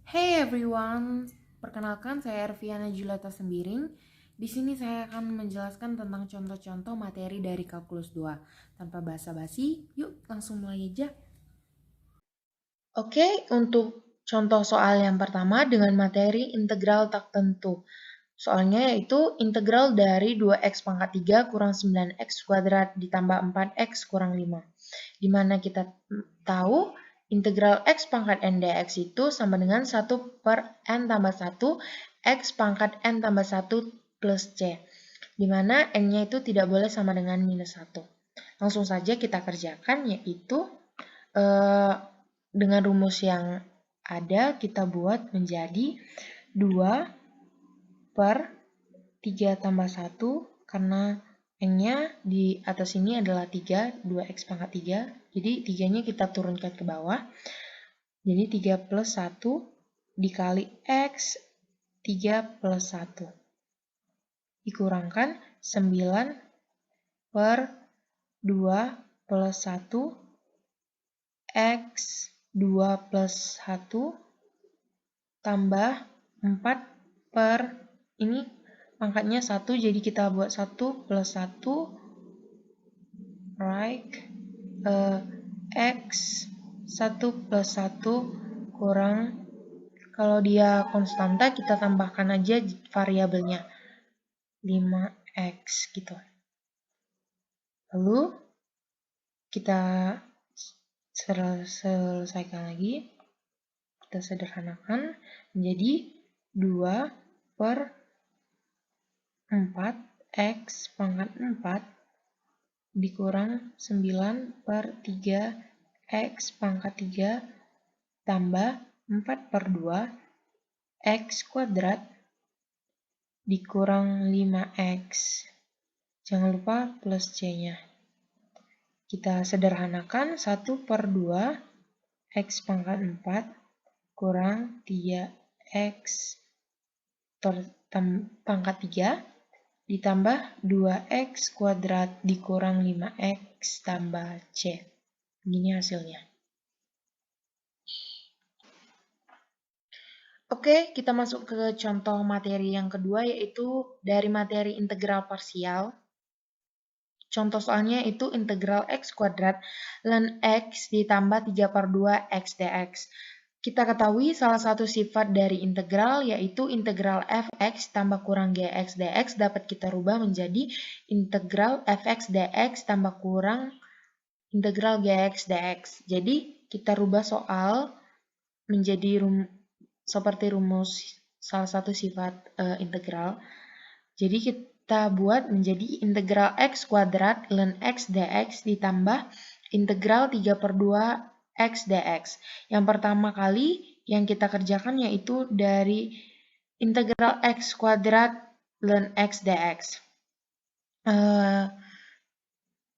Hey everyone, perkenalkan saya Erviana Julata Sembiring. Di sini saya akan menjelaskan tentang contoh-contoh materi dari kalkulus 2. Tanpa basa-basi, yuk langsung mulai aja. Oke, untuk contoh soal yang pertama dengan materi integral tak tentu. Soalnya yaitu integral dari 2x pangkat 3 kurang 9x kuadrat ditambah 4x kurang 5. Dimana kita tahu integral x pangkat n dx itu sama dengan 1 per n tambah 1 x pangkat n tambah 1 plus c. Dimana n-nya itu tidak boleh sama dengan minus 1. Langsung saja kita kerjakan, yaitu dengan rumus yang ada kita buat menjadi 2 per 3 tambah 1 karena n-nya di atas ini adalah 3, 2x pangkat 3. Jadi 3-nya kita turunkan ke bawah. Jadi 3 plus 1 dikali x 3 plus 1. Dikurangkan 9 per 2 plus 1 x 2 plus 1 tambah 4 per ini pangkatnya 1, jadi kita buat 1 plus 1 right x 1 plus 1 kurang, kalau dia konstanta kita tambahkan aja variabelnya 5x gitu. Lalu kita selesaikan lagi, kita sederhanakan menjadi 2 per 4x pangkat 4 dikurang 9 per 3 x pangkat 3 tambah 4 per 2 x kuadrat dikurang 5x. Jangan lupa plus c-nya. Kita sederhanakan 1 per 2 x pangkat 4 kurang 3x pangkat 3 ditambah 2x kuadrat dikurang 5x tambah c. Begini hasilnya. Oke, kita masuk ke contoh materi yang kedua, yaitu dari materi integral parsial. Contoh soalnya itu integral x kuadrat ln x ditambah 3 per 2 x dx. Kita ketahui salah satu sifat dari integral yaitu integral fx tambah kurang gx dx dapat kita rubah menjadi integral fx dx tambah kurang integral gx dx. Jadi kita rubah soal menjadi seperti rumus salah satu sifat integral. Jadi kita buat menjadi integral x kuadrat ln x dx ditambah integral 3 per 2 x dx. Yang pertama kali yang kita kerjakan yaitu dari integral x kuadrat ln x dx.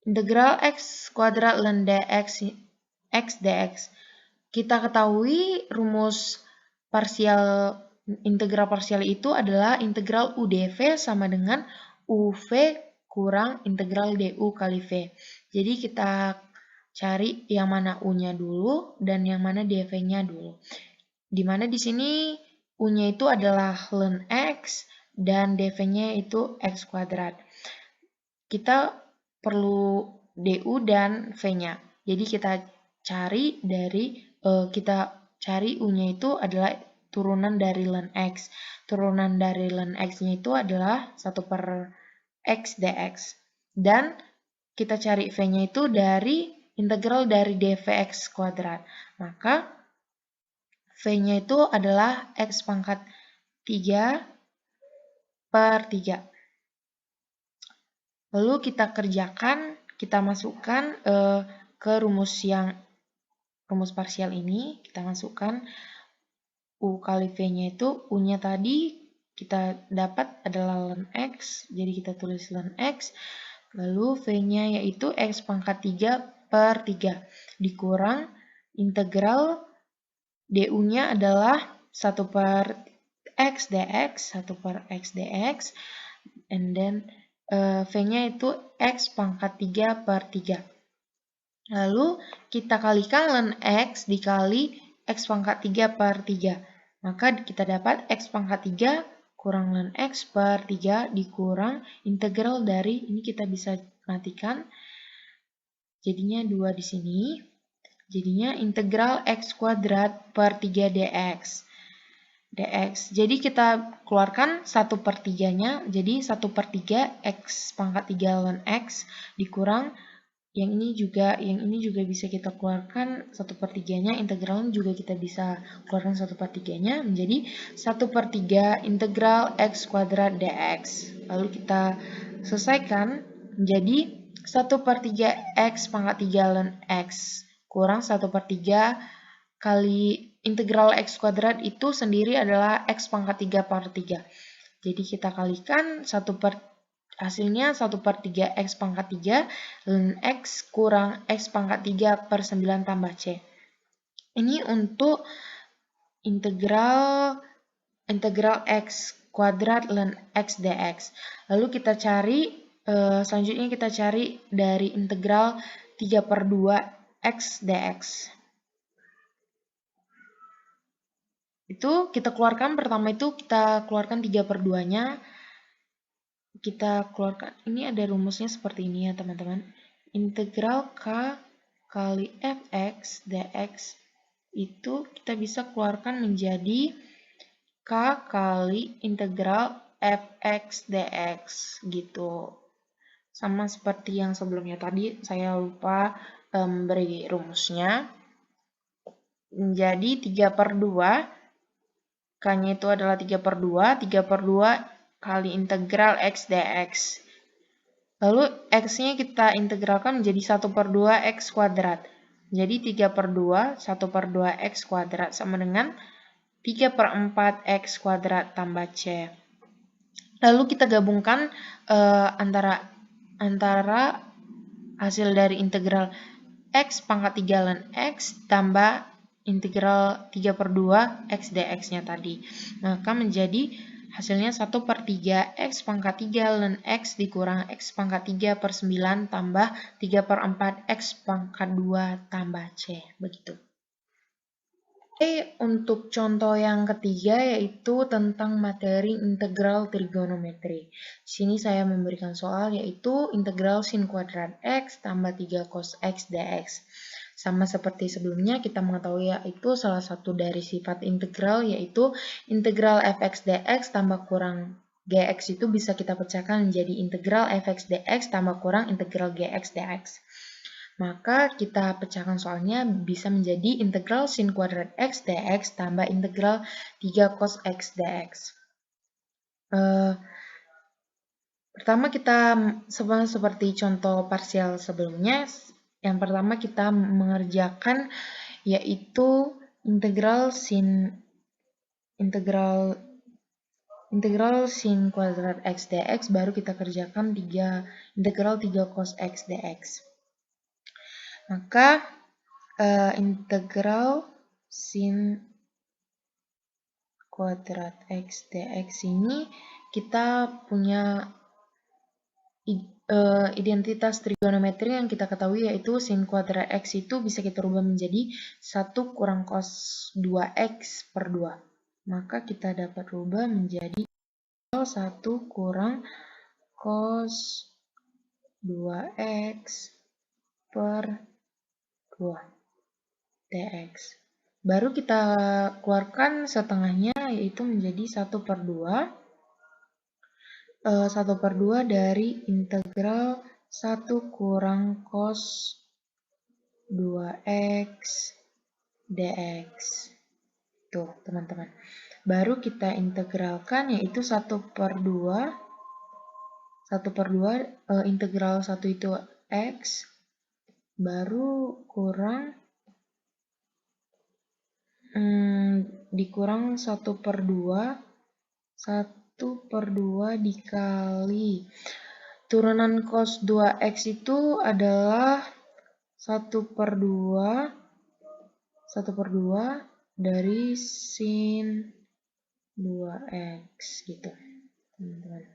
Integral x kuadrat ln dx x dx. Kita ketahui rumus parsial integral parsial itu adalah integral UdV sama dengan UV kurang integral DU kali V. Jadi kita cari yang mana U-nya dulu dan yang mana dV-nya dulu. Dimana di sini U-nya itu adalah ln X dan dV-nya itu X kuadrat. Kita perlu DU dan V-nya. Jadi kita cari U-nya itu adalah turunan dari ln X. Turunan dari ln X-nya itu adalah 1 per X dx. Dan kita cari V-nya itu dari integral dari dvx kuadrat. Maka V-nya itu adalah X pangkat 3 per 3. Lalu kita kerjakan, kita masukkan ke rumus parsial ini. Kita masukkan U kali V-nya itu, U-nya tadi kita dapat adalah ln X, jadi kita tulis ln X. Lalu V-nya yaitu X pangkat 3 per 3 dikurang integral DU-nya adalah 1 per X dx, 1 per X dx, and then V-nya itu X pangkat 3 per 3. Lalu kita kalikan ln X dikali X pangkat 3 per 3. Maka kita dapat X pangkat 3 kurang ln X per 3 dikurang integral dari, ini kita bisa matikan, jadinya 2 di sini. Jadinya integral X kuadrat per 3 dx. Jadi kita keluarkan 1/3-nya, jadi 1/3 X pangkat 3 ln X dikurang yang ini juga bisa kita keluarkan 1/3-nya, integralnya juga kita bisa keluarkan 1/3-nya, menjadi 1/3 integral X kuadrat dx. Lalu kita selesaikan menjadi 1/3 X pangkat 3 ln X kurang 1/3 kali integral X kuadrat itu sendiri adalah X pangkat 3 per 3. Jadi kita kalikan hasilnya 1/3 X pangkat 3 ln X kurang X pangkat 3 per 9 tambah C. Ini untuk integral X kuadrat ln X dx. Lalu kita cari, selanjutnya kita cari dari integral 3/2 X dx. Itu kita keluarkan, pertama itu kita keluarkan 3/2-nya. Kita keluarkan, ini ada rumusnya seperti ini ya teman-teman. Integral K kali Fx dx itu kita bisa keluarkan menjadi K kali integral Fx dx gitu. Sama seperti yang sebelumnya tadi, saya lupa beri rumusnya. Menjadi 3/2, K-nya itu adalah 3/2, 3/2 kali integral X dx. Lalu X-nya kita integralkan menjadi 1/2 X kuadrat. Jadi 3/2, 1/2 X kuadrat sama dengan 3/4 X kuadrat tambah C. Lalu kita gabungkan antara hasil dari integral X pangkat 3 ln X tambah integral 3/2 X dx-nya tadi. Maka menjadi hasilnya 1/3 X pangkat 3 ln X dikurang X pangkat 3 per 9 tambah 3/4 X pangkat 2 tambah C. Begitu. Oke, untuk contoh yang ketiga yaitu tentang materi integral trigonometri. Di sini saya memberikan soal yaitu integral sin kuadrat X tambah 3 cos X dx. Sama seperti sebelumnya, kita mengetahui yaitu salah satu dari sifat integral yaitu integral fx dx tambah kurang gx itu bisa kita pecahkan menjadi integral fx dx tambah kurang integral gx dx. Maka kita pecahkan soalnya bisa menjadi integral sin kuadrat X dx tambah integral 3 cos X dx. Pertama kita seperti contoh parsial sebelumnya. Yang pertama kita mengerjakan yaitu integral sin kuadrat X dx, baru kita kerjakan integral 3 cos X dx. Maka integral sin kuadrat X dx ini kita punya identitas trigonometri yang kita ketahui yaitu sin kuadrat X itu bisa kita rubah menjadi 1 kurang cos 2X per 2. Maka kita dapat rubah menjadi 1 kurang cos 2X per 2 dx. Baru kita keluarkan setengahnya yaitu menjadi 1/2. 1/2 dari integral 1 kurang cos 2X dx. Tuh teman-teman. Baru kita integralkan yaitu 1/2. 1/2 integral 1 itu X. Baru kurang dikurang 1/2. 1/2 dikali turunan cos 2X itu adalah 1/2 dari sin 2X gitu teman-teman.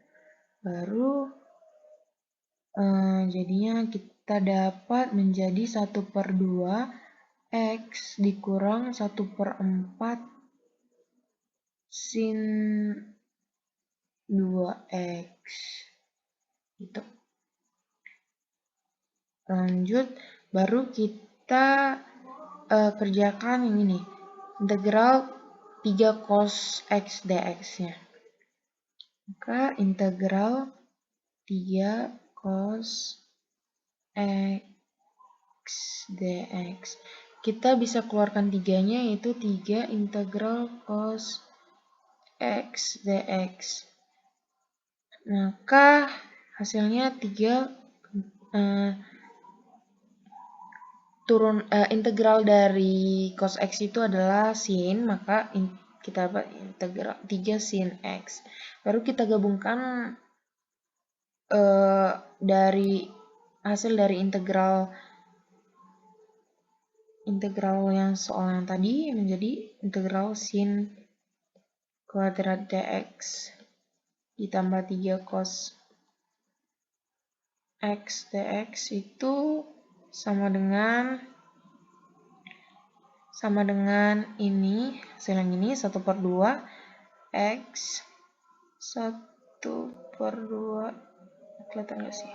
Baru jadinya kita dapat menjadi 1/2 X dikurang 1/4 sin 2x. Gitu. Lanjut, baru kita kerjakan yang ini. Integral 3 cos x dx-nya. Maka integral 3 cos x dx. Kita bisa keluarkan 3-nya, yaitu 3 integral cos x dx. Maka hasilnya 3 integral dari cos x itu adalah sin, maka kita dapat integral 3 sin x. Baru kita gabungkan dari hasil dari integral yang soal yang tadi menjadi integral sin kuadrat dx ditambah 3 cos x dx itu sama dengan ini, hasil yang ini 1/2 x 1/2, kelihatan nggak sih?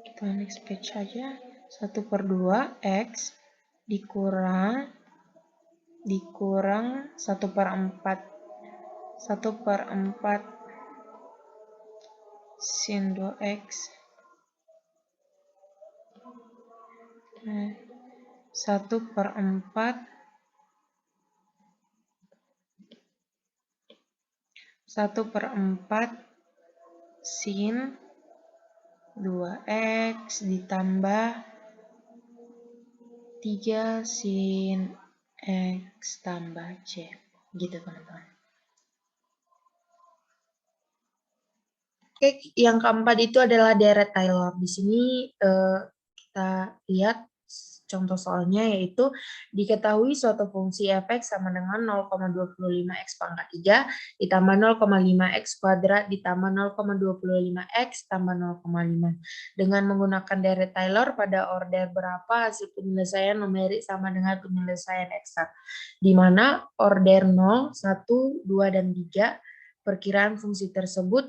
Kita next page aja. 1/2 x dikurang 1/4 sin 2x 1/4 sin 2x ditambah 3 sin x tambah c. Gitu teman-teman. Oke, yang keempat itu adalah deret Taylor. Di sini kita lihat contoh soalnya, yaitu diketahui suatu fungsi f(x) sama dengan 0,25x pangkat 3 ditambah 0,5x kuadrat ditambah 0,25x tambah 0,5. Dengan menggunakan deret Taylor pada order berapa hasil penyelesaian numerik sama dengan penyelesaian eksak, di mana order 0, 1, 2, dan 3 perkiraan fungsi tersebut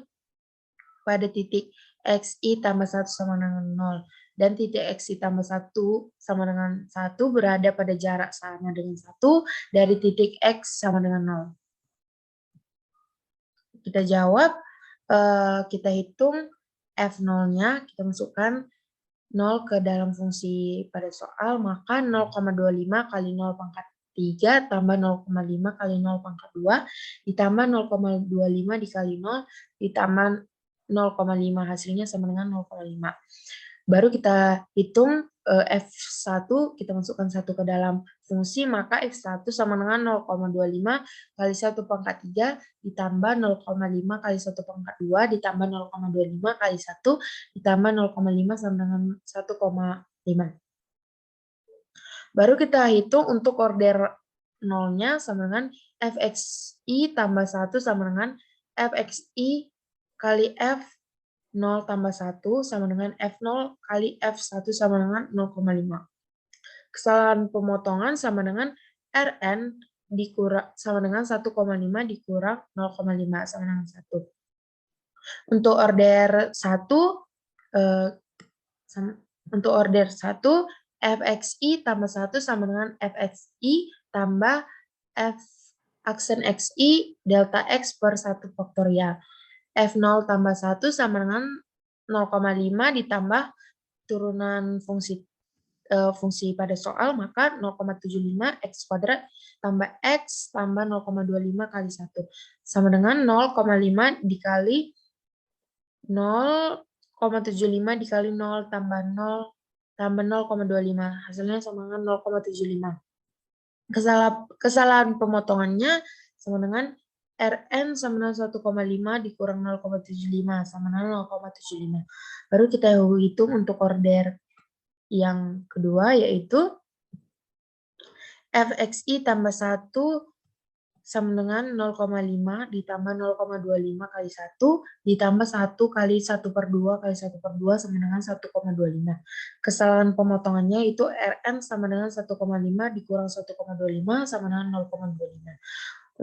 pada titik xi tambah 1 sama dengan 0 dan titik xi tambah 1 sama dengan 1 berada pada jarak sama dengan 1 dari titik x sama dengan 0. Kita jawab, kita hitung f0-nya, kita masukkan 0 ke dalam fungsi pada soal, maka 0,25 kali 0 pangkat 3 tambah 0,5 kali 0 pangkat 2 ditambah 0,25 dikali 0 ditambah 0,5, hasilnya sama dengan 0,5. Baru kita hitung F1, kita masukkan 1 ke dalam fungsi, maka F1 sama dengan 0,25 kali 1 pangkat 3 ditambah 0,5 kali 1 pangkat 2 ditambah 0,25 kali 1 ditambah 0,5 sama dengan 1,5. Baru kita hitung untuk order 0-nya sama dengan fxi tambah 1 sama dengan fxi kali f0 tambah 1 sama dengan f0 kali f1 sama dengan 0,5. Kesalahan pemotongan sama dengan Rn dikurang sama dengan 1,5 dikurang 0,5 sama dengan 1. Untuk order 1 fxi tambah 1 sama dengan fxi tambah f aksen xi delta x per 1 faktorial. F0 tambah 1 sama dengan 0,5 ditambah turunan fungsi pada soal, maka 0,75 x kuadrat tambah x tambah 0,25 kali 1 sama dengan 0,5 dikali 0,75 dikali 0 tambah 0 tambah 0,25, hasilnya sama dengan 0,75. Kesalahan pemotongannya sama dengan Rn sama dengan 1,5 dikurang 0,75 sama dengan 0,75. Baru kita hitung untuk order yang kedua, yaitu fxi tambah 1 sama dengan 0,5 ditambah 0,25 kali 1 ditambah 1 kali 1/2 kali 1/2 sama dengan 1,25. Kesalahan pemotongannya itu Rn sama dengan 1,5 dikurang 1,25 sama dengan 0,25.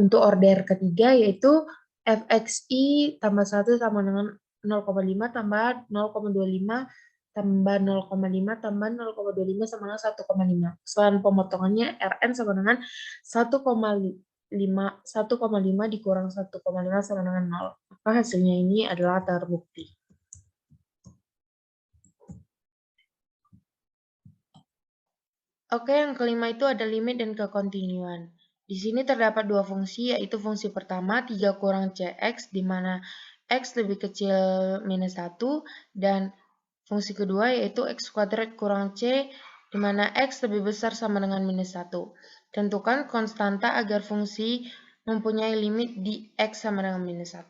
Untuk order ketiga yaitu fxi tambah 1 sama dengan 0,5 tambah 0,25 tambah 0,5 tambah 0,25 sama dengan 1,5. Kesalahan pemotongannya Rn sama dengan 1,5 dikurang 1,5 sama dengan 0. Maka hasilnya ini adalah terbukti. Oke, yang kelima itu ada limit dan kekontinuan. Di sini terdapat dua fungsi, yaitu fungsi pertama 3 kurang Cx, di mana X lebih kecil minus 1, dan fungsi kedua yaitu X kuadrat kurang C, di mana X lebih besar sama dengan minus 1. Tentukan konstanta agar fungsi mempunyai limit di X sama dengan minus 1.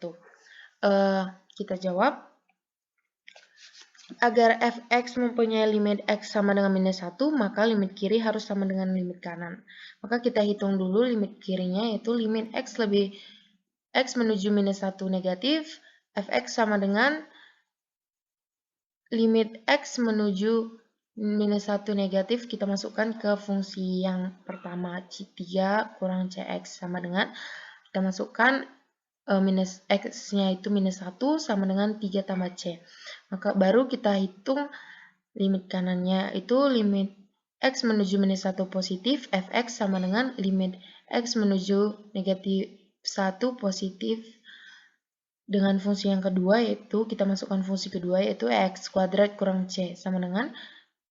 Kita jawab. Agar fx mempunyai limit x sama dengan minus 1, maka limit kiri harus sama dengan limit kanan. Maka kita hitung dulu limit kirinya, yaitu limit x menuju minus 1 negatif, fx sama dengan limit x menuju minus 1 negatif, kita masukkan ke fungsi yang pertama, 3 kurang cx sama dengan, kita masukkan minus x-nya itu minus 1 sama dengan 3 tambah c. Maka baru kita hitung limit kanannya, itu limit x menuju minus 1 positif, fx sama dengan limit x menuju negatif 1 positif. Dengan fungsi yang kedua, yaitu kita masukkan fungsi kedua, yaitu x kuadrat kurang c sama dengan,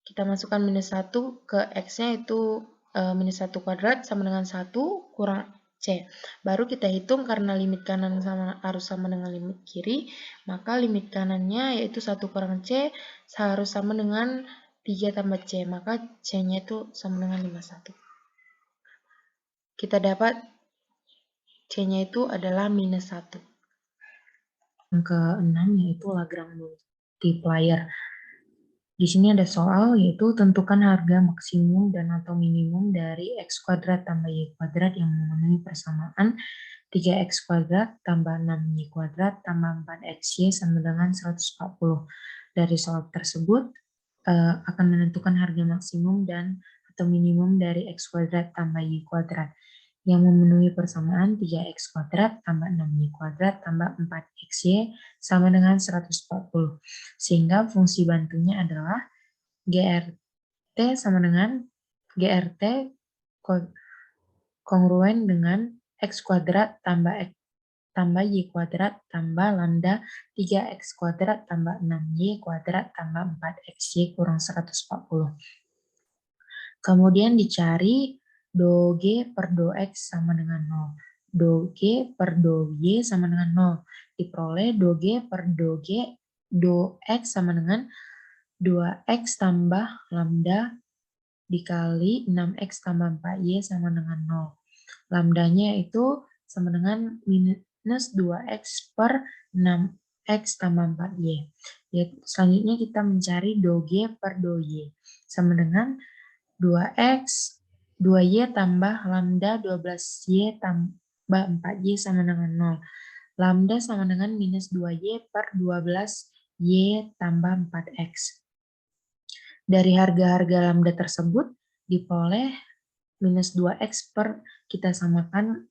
kita masukkan minus 1 ke x-nya, itu minus 1 kuadrat sama dengan 1 kurang C. Baru kita hitung karena limit kanan harus sama dengan limit kiri, maka limit kanannya yaitu 1 kurang C harus sama dengan 3 tambah C, maka C-nya itu sama dengan 51. Kita dapat C-nya itu adalah minus 1. Yang keenam yaitu Lagrange multiplier. Di sini ada soal, yaitu tentukan harga maksimum dan atau minimum dari x kuadrat tambah y kuadrat yang memenuhi persamaan 3x kuadrat tambah 6y kuadrat tambah 4xy sama dengan 140. Dari soal tersebut akan menentukan harga maksimum dan atau minimum dari x kuadrat tambah y kuadrat yang memenuhi persamaan 3x kuadrat tambah 6y kuadrat tambah 4xy sama dengan 140. Sehingga fungsi bantunya adalah GRT sama dengan GRT kongruen dengan x kuadrat tambah y kuadrat tambah lambda 3x kuadrat tambah 6y kuadrat tambah 4xy kurang 140. Kemudian dicari do G per do X sama dengan 0. Do G per do Y sama dengan 0. Diperoleh do G per do X sama dengan 2X tambah lambda dikali 6X tambah 4Y sama dengan 0. Lambdanya itu sama dengan minus 2X per 6X tambah 4Y. Selanjutnya kita mencari do G per do Y. Sama dengan 2X, 2Y tambah lambda 12Y tambah 4Y sama dengan 0. Lambda sama dengan minus 2Y per 12Y tambah 4X. Dari harga-harga lambda tersebut diperoleh minus 2X per, kita samakan,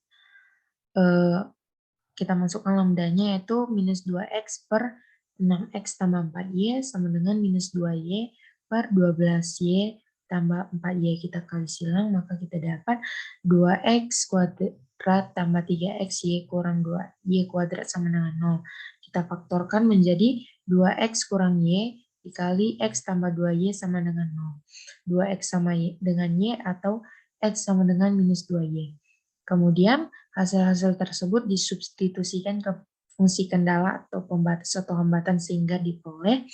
kita masukkan lambdanya yaitu minus 2X per 6X tambah 4Y sama dengan minus 2Y per 12Y tambah 4Y. Kita kali silang, maka kita dapat 2X kuadrat tambah 3XY kurang 2Y kuadrat sama dengan 0. Kita faktorkan menjadi 2X kurang Y dikali X tambah 2Y sama dengan 0. 2X sama Y dengan Y atau X sama dengan minus 2Y. Kemudian hasil-hasil tersebut disubstitusikan ke fungsi kendala atau pembatas atau hambatan sehingga diperoleh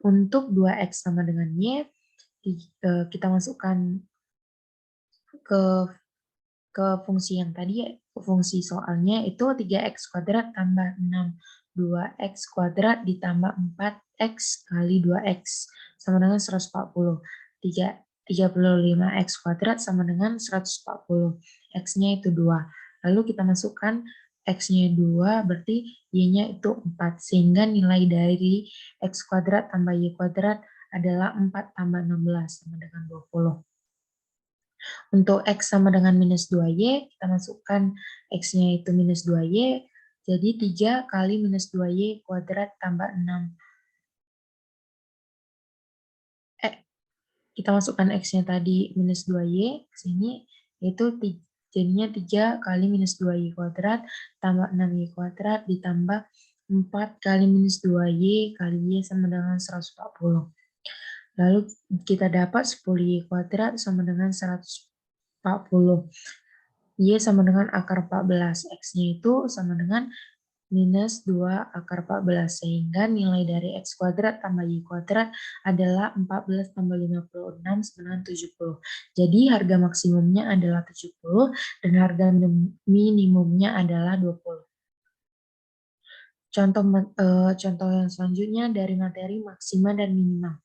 untuk 2X sama dengan Y, kita masukkan ke fungsi yang tadi, fungsi soalnya itu 3X kuadrat tambah 6. 2X kuadrat ditambah 4X kali 2X sama dengan 140. 35X kuadrat sama dengan 140. X-nya itu 2. Lalu kita masukkan X-nya 2, berarti Y-nya itu 4. Sehingga nilai dari X kuadrat tambah Y kuadrat adalah 4 tambah 16 sama dengan 20. Untuk X sama dengan minus 2Y, kita masukkan X-nya itu minus 2Y, jadi 3 kali minus 2Y kuadrat tambah 6. Kita masukkan X-nya tadi minus 2Y ke sini, yaitu jadinya 3 kali minus 2Y kuadrat tambah 6Y kuadrat ditambah 4 kali minus 2Y kali Y sama dengan 140. Lalu kita dapat 10Y kuadrat sama dengan 140. Y sama dengan akar 14. X-nya itu sama dengan minus 2 akar 14. Sehingga nilai dari X kuadrat tambah Y kuadrat adalah 14 tambah 56 sama dengan 70. Jadi harga maksimumnya adalah 70 dan harga minimumnya adalah 20. Contoh yang selanjutnya dari materi maksima dan minimal.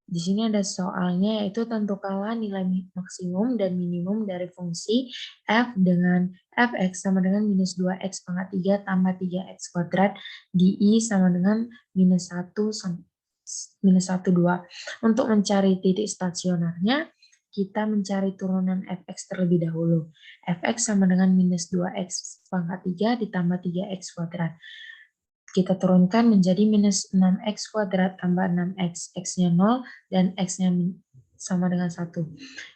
Di sini ada soalnya, yaitu tentukanlah nilai maksimum dan minimum dari fungsi f dengan fx sama dengan minus 2x pangkat 3 tambah 3x kuadrat di I sama dengan minus 1, 2. Untuk mencari titik stasionernya, kita mencari turunan fx terlebih dahulu. Fx sama dengan minus 2x pangkat 3 ditambah 3x kuadrat. Kita turunkan menjadi minus 6x kuadrat tambah 6x. X-nya 0 dan X-nya sama dengan 1.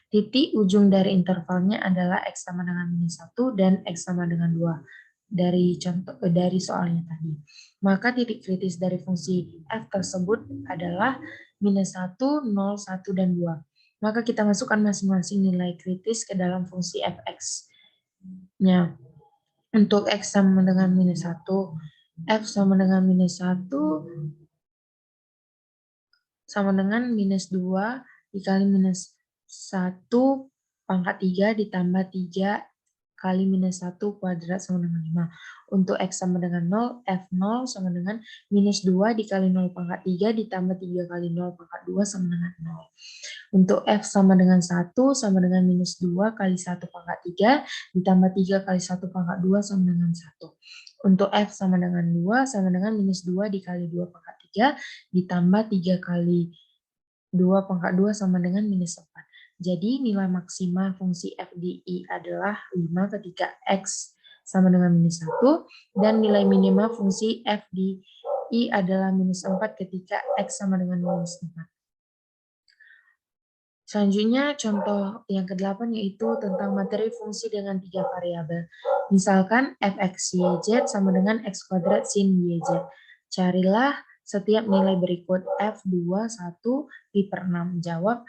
Titik ujung dari intervalnya adalah X sama dengan minus 1 dan X sama dengan 2. Dari soalnya tadi. Maka titik kritis dari fungsi f tersebut adalah minus 1, 0, 1, dan 2. Maka kita masukkan masing-masing nilai kritis ke dalam fungsi fx-nya. Untuk X sama dengan minus 1, F sama dengan minus 1 sama dengan minus 2 dikali minus 1 pangkat 3 ditambah 3 kali minus 1 kuadrat sama dengan 5. Untuk X sama dengan 0, F0 sama dengan minus 2 dikali 0 pangkat 3 ditambah 3 kali 0 pangkat 2 sama dengan 0. Untuk F sama dengan 1 sama dengan minus 2 kali 1 pangkat 3 ditambah 3 kali 1 pangkat 2 sama dengan 1. Untuk F sama dengan 2 sama dengan minus 2 dikali 2 pangkat 3 ditambah 3 kali 2 pangkat 2 sama dengan minus 4. Jadi nilai maksima fungsi f di I adalah 5 ketika X sama dengan minus 1 dan nilai minima fungsi f di I adalah minus 4 ketika X sama dengan minus 4. Selanjutnya, contoh yang ke-8 yaitu tentang materi fungsi dengan 3 variabel. Misalkan fx, yz sama dengan x kuadrat sin yz. Carilah setiap nilai berikut f2, 1, pi per 6. Jawab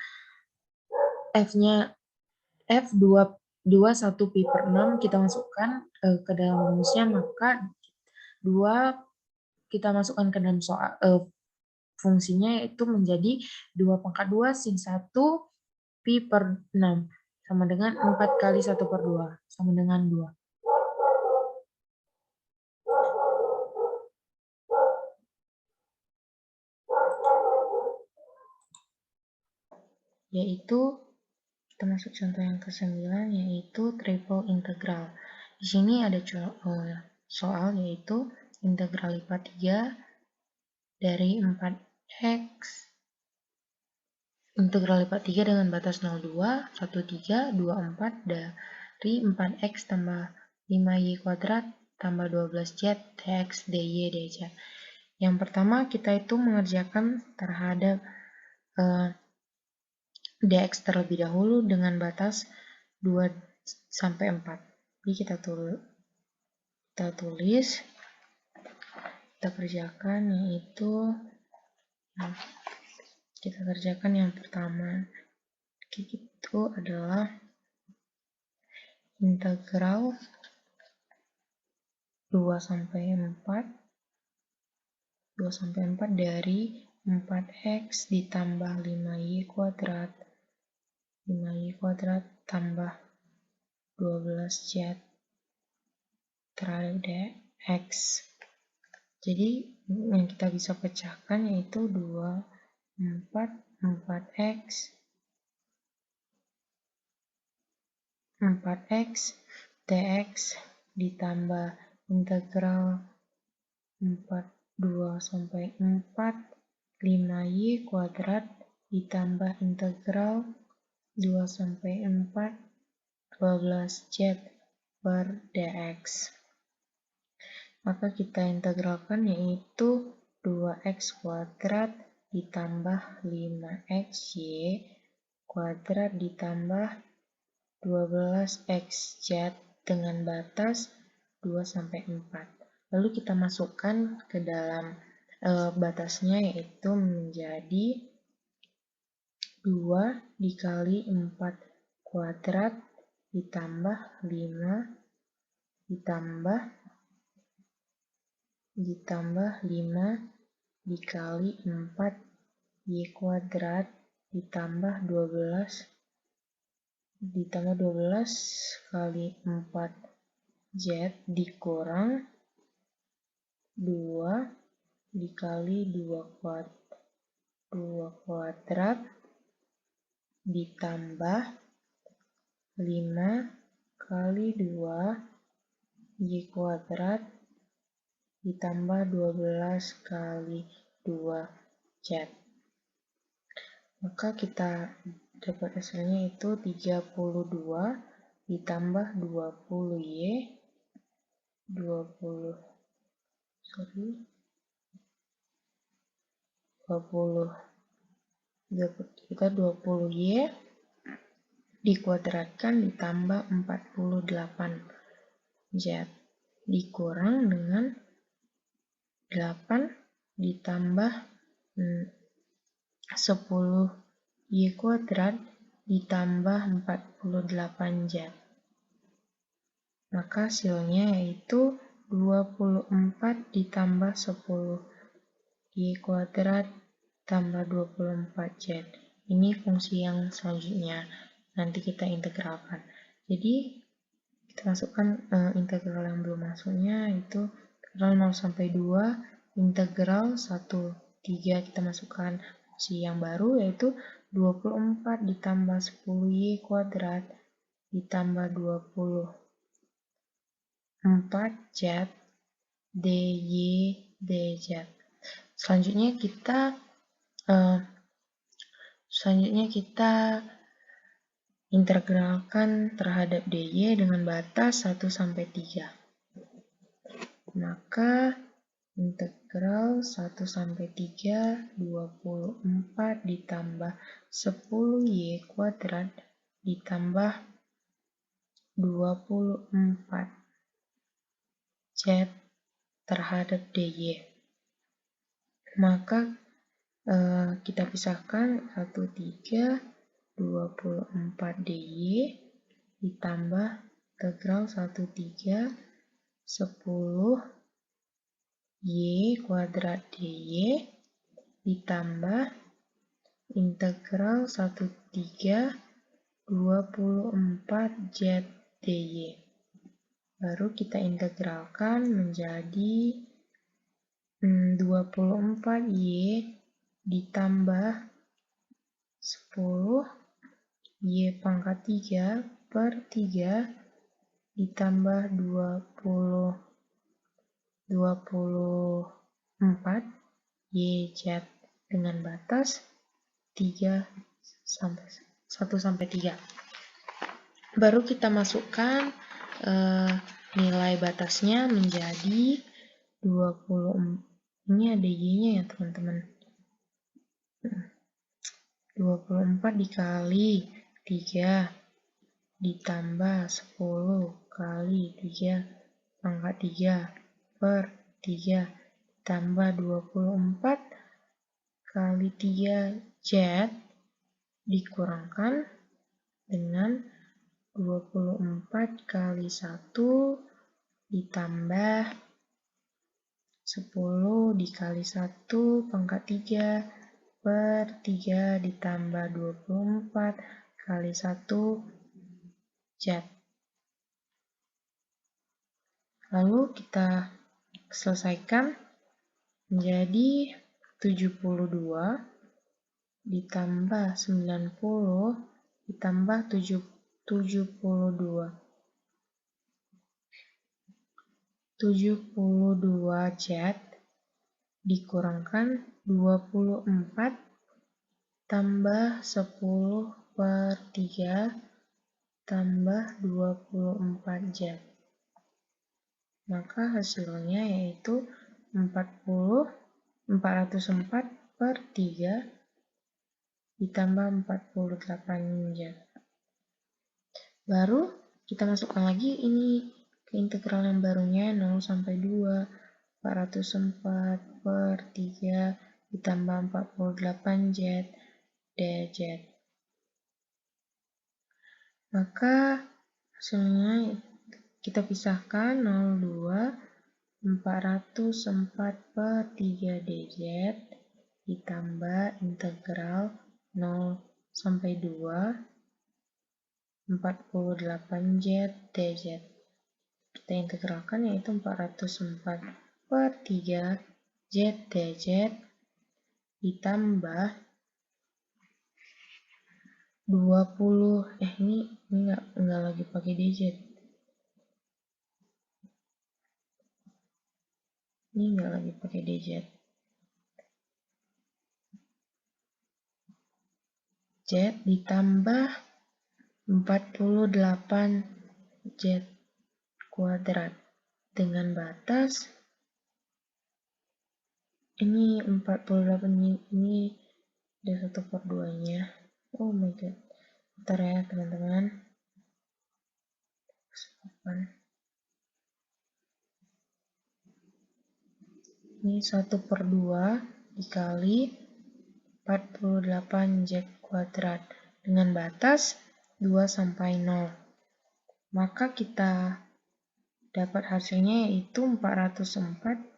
f-nya f2, 1, pi per 6 kita masukkan ke dalam rumusnya, maka 2 kita masukkan ke dalam soal fungsinya yaitu menjadi 2 pangkat 2 sin 1 pi per 6 sama dengan 4 kali 1 per 2 sama dengan 2. Yaitu kita masuk contoh yang ke-9 yaitu triple integral. Di sini ada soal yaitu integral lipat 3 dari 4x integral lipat 3 dengan batas 02, 13, 24 dari 4x tambah 5y kuadrat tambah 12z dx dy dz. Yang pertama kita itu mengerjakan terhadap dx terlebih dahulu dengan batas 2 sampai 4. Jadi kita tulis, kita kerjakan yaitu kita kerjakan yang pertama itu adalah integral 2 sampai 4 dari 4x ditambah 5y kuadrat tambah 12z terhadap dx. Jadi yang kita bisa pecahkan yaitu 4x dx ditambah integral 2 sampai 4 5y kuadrat ditambah integral 2 sampai 4, 12Z per dx. Maka kita integralkan, yaitu 2x kuadrat ditambah 5xy kuadrat ditambah 12xz dengan batas 2 sampai 4. Lalu kita masukkan ke dalam batasnya, yaitu menjadi 2 dikali 4 kuadrat ditambah 5 ditambah 5 dikali 4 y kuadrat ditambah 12 kali 4 z dikurang 2 dikali 2 kuadrat ditambah 5 kali 2 y kuadrat ditambah 12 kali 2 z. Maka kita dapat hasilnya itu 32 ditambah 20y 20 kita 20y dikuadratkan ditambah 48z dikurang dengan 8 ditambah 10y kuadrat ditambah 48z. Maka hasilnya yaitu 24 ditambah 10y kuadrat tambah 24z. Ini fungsi yang selanjutnya nanti kita integralkan. Jadi kita masukkan integral yang belum masuknya, itu integral 0 sampai 2, integral 1, 3 kita masukkan fungsi yang baru, yaitu 24 ditambah 10y kuadrat ditambah 24z dy dz. Selanjutnya kita integralkan terhadap dy dengan batas 1 sampai 3. Maka integral 1 sampai 3, 24 ditambah 10y kuadrat ditambah 24z terhadap dy. Maka kita pisahkan 1, 3, 24 dy ditambah integral 1, 3, 10 y kuadrat dy ditambah integral 1, 3, 24 z dy. Baru kita integralkan menjadi 24y ditambah 10 y pangkat 3 per 3 ditambah 24 yz dengan batas 1 sampai 3. Baru kita masukkan nilai batasnya menjadi 20. Ini ada y-nya ya teman-teman. 24 dikali 3 ditambah 10 kali 3 pangkat 3 per 3 ditambah 24 kali 3 z dikurangkan dengan 24 kali 1 ditambah 10 dikali 1 pangkat 3 per 3 ditambah 24 kali 1 z. Lalu kita selesaikan menjadi 72 ditambah 90 ditambah 72 z dikurangkan 24 tambah 10 per 3 tambah 24Z. Maka hasilnya yaitu 404 per 3 ditambah 48Z. Baru kita masukkan lagi ini ke integral yang barunya 0 sampai 2. 404 per 3 ditambah 48Z dz. Maka hasilnya kita pisahkan 02 404 per 3 dz ditambah integral 0 sampai 2 48Z dz. Kita integralkan yaitu 404 per 3 Z dz ditambah 20, ini enggak lagi pakai dz. Ini enggak lagi pakai dz. Z ditambah 48Z kuadrat dengan batas ini 48 ini ada 1/2-nya. Oh my god. Bentar ya teman-teman. Ini 1/2 dikali 48Z kuadrat dengan batas 2 sampai 0. Maka kita dapat hasilnya yaitu 404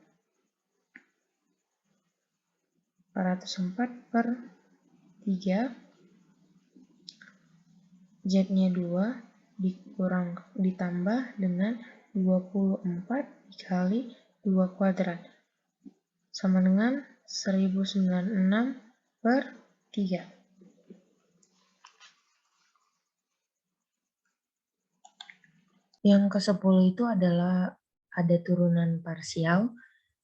per 3, Z-nya 2 ditambah dengan 24 dikali 2 kuadrat sama dengan 1096 per 3. Yang ke-10 itu adalah ada turunan parsial,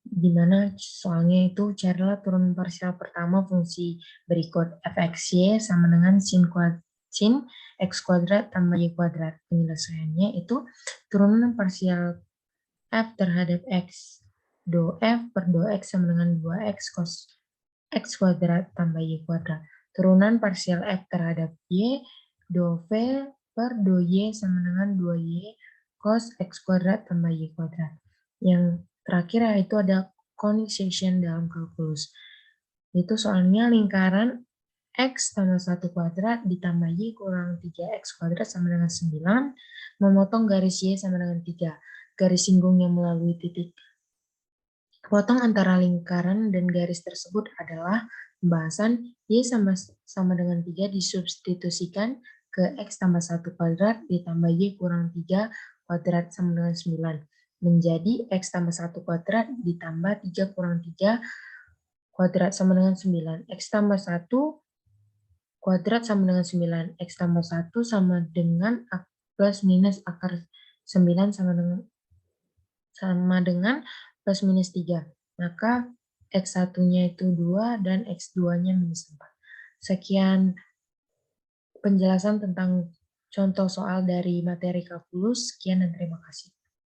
di mana soalnya itu carilah turunan parsial pertama fungsi berikut fxy sama dengan sin x kuadrat tambah y kuadrat. Penyelesaiannya itu turunan parsial f terhadap x do f per do x sama dengan 2x cos x kuadrat tambah y kuadrat. Turunan parsial f terhadap y do v per do y sama dengan 2y cos x kuadrat tambah y kuadrat. Yang terakhir yaitu ada conication dalam kalkulus. Itu soalnya lingkaran x tambah 1 kuadrat ditambah y kurang 3x kuadrat sama dengan 9, memotong garis y sama dengan 3. Garis singgung yang melalui titik potong antara lingkaran dan garis tersebut adalah pembahasan y sama dengan 3 disubstitusikan ke x tambah 1 kuadrat ditambah y kurang 3 kuadrat sama dengan 9. Menjadi x tambah 1 kuadrat ditambah 3 kurang 3 kuadrat sama dengan 9. X tambah 1 kuadrat sama dengan 9. X tambah 1 sama dengan plus minus akar 9 sama dengan plus minus 3. Maka X1-nya itu 2 dan X2-nya minus 4. Sekian penjelasan tentang contoh soal dari materi kalkulus. Sekian dan terima kasih.